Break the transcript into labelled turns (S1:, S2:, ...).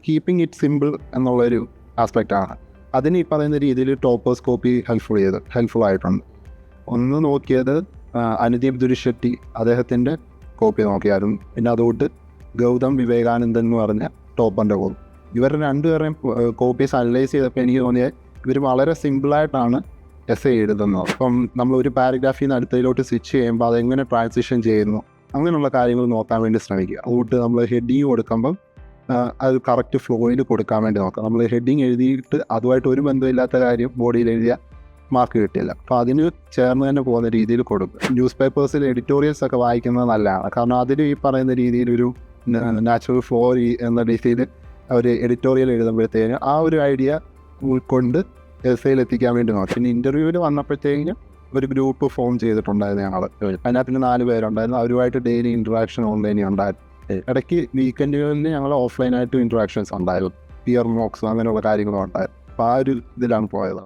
S1: Keeping it simple എന്നുള്ളൊരു ആസ്പെക്റ്റാണ്. അതിന് ഈ പറയുന്ന രീതിയിൽ ടോപ്പേഴ്സ് കോപ്പി ഹെൽപ്ഫുൾ ആയിട്ടുണ്ട്. ഒന്ന് നോക്കിയത് അനുദീപ് ദുരിശെട്ടി, അദ്ദേഹത്തിൻ്റെ കോപ്പി നോക്കിയായിരുന്നു. പിന്നെ അതുകൊണ്ട് ഗൗതം വിവേകാനന്ദൻ എന്ന് പറഞ്ഞ ടോപ്പറിൻ്റെ കോപ്പി. ഇവരുടെ രണ്ടുപേരെയും കോപ്പീസ് അനലൈസ് ചെയ്തപ്പോൾ എനിക്ക് തോന്നിയത് ഇവർ വളരെ സിമ്പിളായിട്ടാണ് എസ്സേ എഴുതുന്നത്. അപ്പം നമ്മൾ ഒരു പാരഗ്രാഫിൽ നിന്ന് അടുത്തതിലോട്ട് സ്വിച്ച് ചെയ്യുമ്പോൾ അതെങ്ങനെ ട്രാൻസിഷൻ ചെയ്യുന്നു അങ്ങനെയുള്ള കാര്യങ്ങൾ നോക്കാൻ വേണ്ടി ശ്രമിക്കുക. അതുകൊണ്ട് നമ്മൾ ഹെഡിങ് കൊടുക്കുമ്പം അത് കറക്റ്റ് ഫ്ലോയിൽ കൊടുക്കാൻ വേണ്ടി നോക്കാം. നമ്മൾ ഹെഡിങ് എഴുതിയിട്ട് അതുമായിട്ട് ഒരു ബന്ധമില്ലാത്ത കാര്യം ബോഡിയിൽ എഴുതിയ മാർക്ക് കിട്ടില്ല. അപ്പോൾ അതിന് ചേർന്ന് തന്നെ പോകുന്ന രീതിയിൽ കൊടുക്കും. ന്യൂസ് പേപ്പേഴ്സിൽ എഡിറ്റോറിയൽസ് ഒക്കെ വായിക്കുന്നത് നല്ലതാണ്. കാരണം അതിൽ ഈ പറയുന്ന രീതിയിലൊരു നാച്ചുറൽ ഫ്ലോ എന്ന രീതിയിൽ അവർ എഡിറ്റോറിയൽ എഴുതുമ്പോഴത്തേന് ആ ഒരു ഐഡിയ ഉൾക്കൊണ്ട് എസ്സേയിൽ എത്തിക്കാൻ വേണ്ടി നോക്കും. പിന്നെ ഇൻ്റർവ്യൂവിൽ വന്നപ്പോഴത്തേക്കും ഒരു ഗ്രൂപ്പ് ഫോം ചെയ്തിട്ടുണ്ടായിരുന്നു ഞങ്ങൾ. അതിനകത്ത് 4 പേരുണ്ടായിരുന്നു. അവരുമായിട്ട് ഡെയിലി ഇൻട്രാക്ഷൻ ഓൺലൈനിൽ ഉണ്ടായിരുന്നു. ഇടയ്ക്ക് വീക്കെൻഡുകളിൽ ഞങ്ങൾ ഓഫ്ലൈനായിട്ട് ഇൻട്രാക്ഷൻസ് ഉണ്ടായിരുന്നു. പിയർ മോക്സ് അങ്ങനെയുള്ള കാര്യങ്ങളും ഉണ്ടായിരുന്നു. അപ്പോൾ ആ ഒരു ഇതിലാണ് പോയത്.